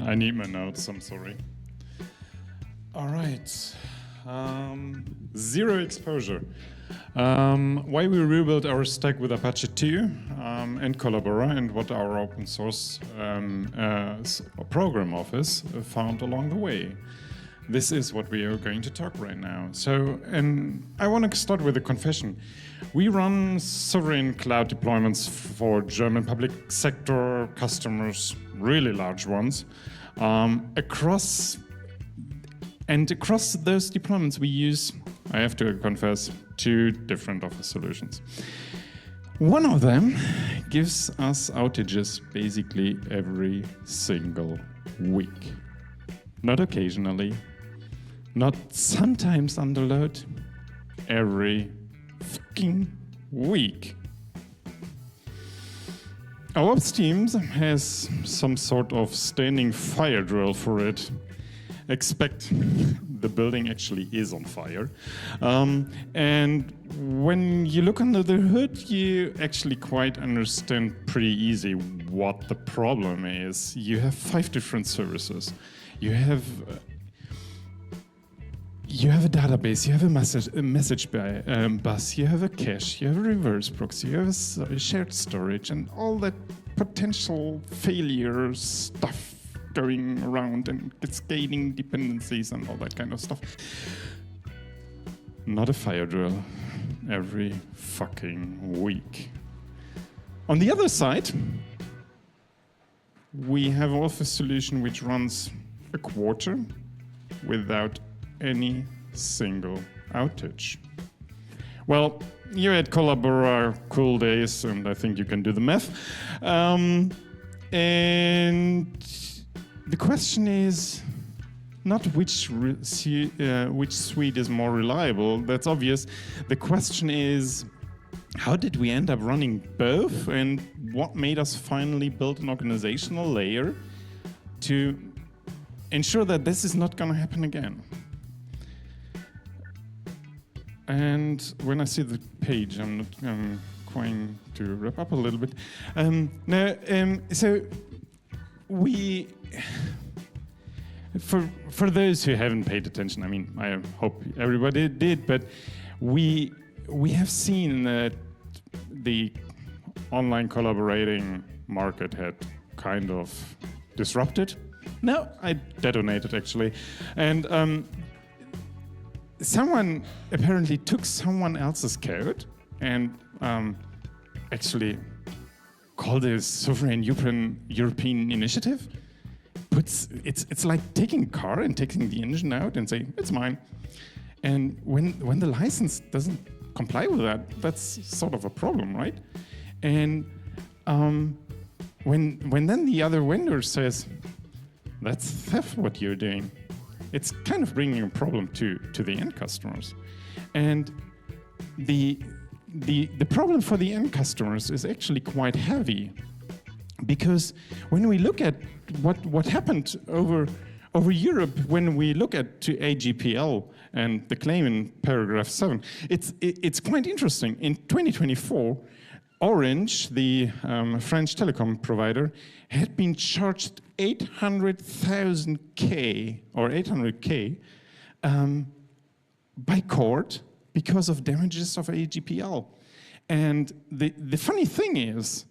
I need my notes, I'm sorry. All right. Zero exposure. Why we rebuilt our stack with Apache 2 and Collabora, and what our open source program office found along the way. This is what we are going to talk right now. So, and I want to start with a confession. We run sovereign cloud deployments for German public sector customers, really large ones, across those deployments we use, I have to confess, 2 different office solutions. One of them gives us outages basically every single week. Not occasionally, not sometimes under load, every fucking week. Our ops team has some sort of standing fire drill for it. Expect the building actually is on fire. And when you look under the hood, you actually quite understand pretty easy what the problem is. You have 5 different services. You have a database, you have a message bus, you have a cache, you have a reverse proxy, you have a shared storage, and all that potential failure stuff going around and cascading dependencies and all that kind of stuff. Not a fire drill every fucking week. On the other side, we have an office solution which runs a quarter without any single outage. Well, you had Collabora cool days, and I think you can do the math. And the question is not which suite is more reliable. That's obvious. The question is, how did we end up running both, and what made us finally build an organizational layer to ensure that this is not going to happen again? And when I see the page, I'm going to wrap up a little bit. So we, for those who haven't paid attention, I mean, I hope everybody did, but we have seen that the online collaborating market had kind of disrupted. No, I detonated actually, and someone apparently took someone else's code and actually called it a sovereign European initiative. It's like taking a car and taking the engine out and saying, it's mine. And when the license doesn't comply with that, that's sort of a problem, right? And when then the other vendor says, that's theft what you're doing, it's kind of bringing a problem to the end customers. And the problem for the end customers is actually quite heavy, because when we look at what happened over Europe, when we look at to AGPL and the claim in paragraph 7, it's quite interesting. In 2024, Orange, the French telecom provider, had been charged 800K by court because of damages of AGPL. And the funny thing is,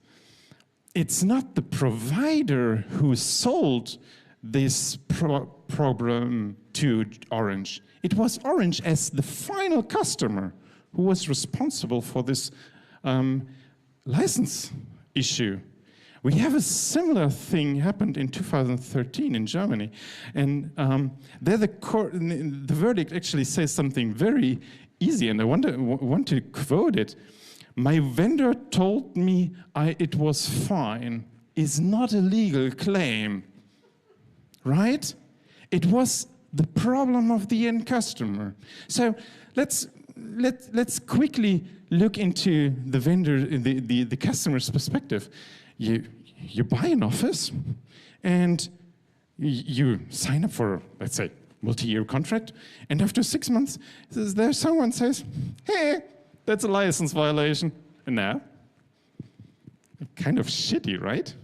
it's not the provider who sold this problem to Orange. It was Orange as the final customer who was responsible for this license issue. We have a similar thing happened in 2013 in Germany, and there the verdict actually says something very easy, and I want to quote it. My vendor told me it was fine. Is not a legal claim, right? It was the problem of the end customer. So let's quickly look into the vendor, the customer's perspective. You buy an office and you sign up for, let's say, multi-year contract, and after 6 months, someone says, hey, that's a license violation. And now, kind of shitty, right?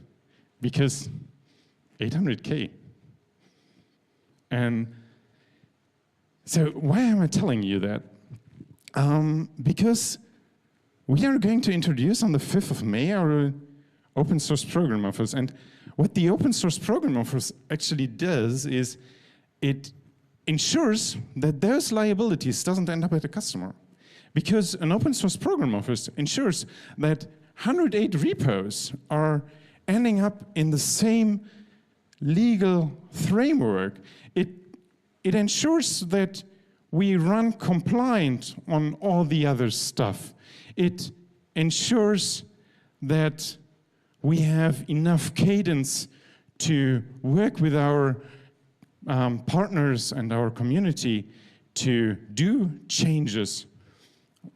Because 800K, And so why am I telling you that? Because we are going to introduce on the 5th of May our open source program office. And what the open source program office actually does is it ensures that those liabilities doesn't end up at the customer. Because an open source program office ensures that 108 repos are ending up in the same legal framework. It ensures that we run compliant on all the other stuff. It ensures that we have enough cadence to work with our partners and our community to do changes.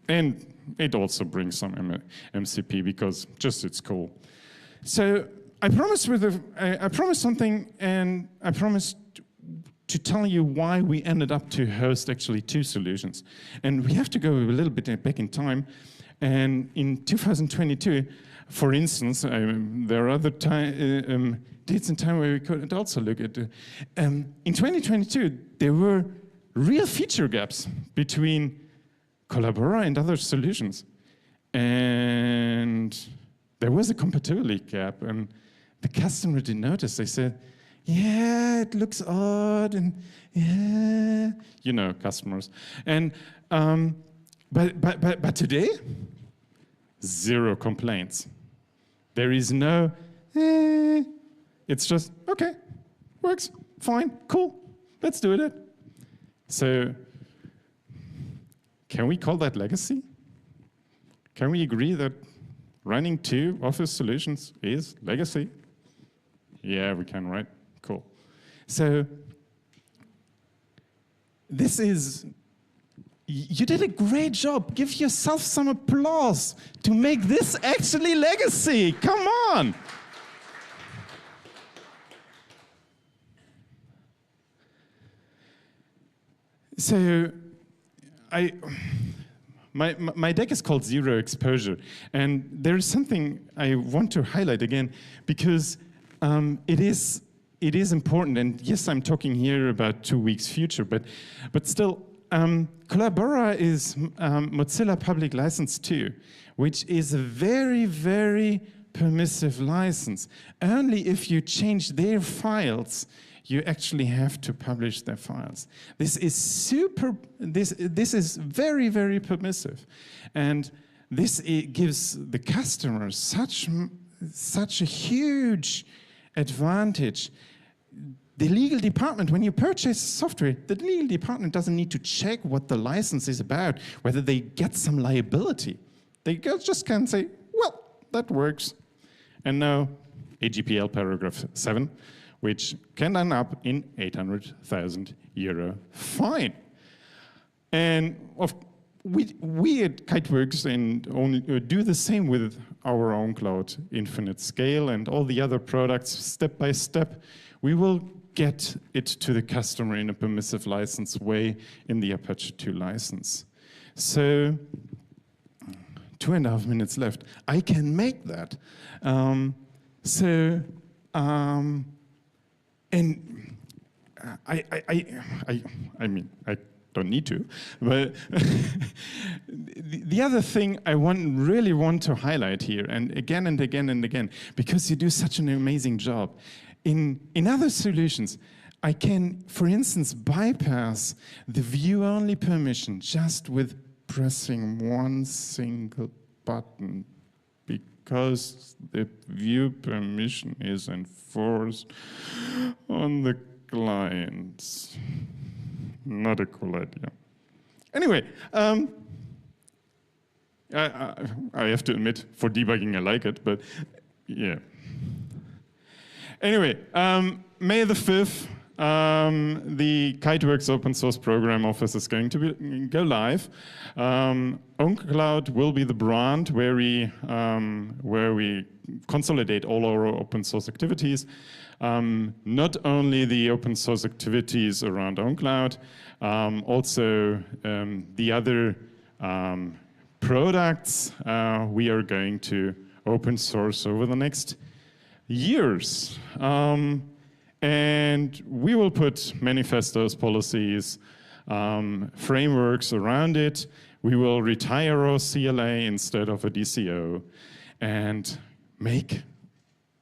And it also brings some MCP because just it's cool. So I promised something, and I promised to tell you why we ended up to host actually 2 solutions. And we have to go a little bit back in time. And in 2022, for instance, there are other dates in time where we could also look at. In 2022, there were real feature gaps between Collabora and other solutions. And there was a compatibility gap, and the customer didn't notice. They said, yeah, it looks odd, and yeah, you know, customers. And but today, 0 complaints. There is no, it's just, okay, works, fine, cool, let's do it. So, can we call that legacy? Can we agree that running 2 Office solutions is legacy? Yeah, we can, right? Cool. So, this is, you did a great job. Give yourself some applause to make this actually legacy. Come on. So, my deck is called Zero Exposure, and there is something I want to highlight again, because it is important. And yes, I'm talking here about 2 weeks future, but still, Collabora is Mozilla Public License 2, which is a very, very permissive license. Only if you change their files, you actually have to publish their files. This is this is very, very permissive. And this gives the customers such a huge advantage. The legal department, when you purchase software, the legal department doesn't need to check what the license is about, whether they get some liability. They just can say, well, that works. And now, AGPL paragraph 7, which can end up in 800,000 euro fine. And we at Kiteworks do the same with our ownCloud Infinite Scale and all the other products step by step. We will get it to the customer in a permissive license way in the Apache 2 license. So, 2.5 minutes left. I can make that. And I mean, I don't need to, but the other thing I really want to highlight here, and again, because you do such an amazing job, in other solutions, I can, for instance, bypass the view-only permission just with pressing one single button, because the view permission is enforced on the client. Not a cool idea. Anyway, I have to admit, for debugging I like it, but yeah. Anyway, May the 5th, the Kiteworks open source program office is going to go live. ownCloud will be the brand where we consolidate all our open source activities. Not only the open source activities around ownCloud, also the other products we are going to open source over the next years. And we will put manifestos, policies, frameworks around it. We will retire our CLA instead of a DCO and make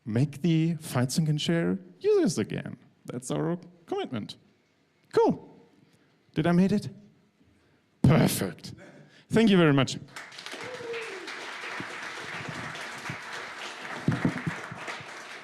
the fight, sync, and share users again. That's our commitment. Cool. Did I make it? Perfect. Thank you very much.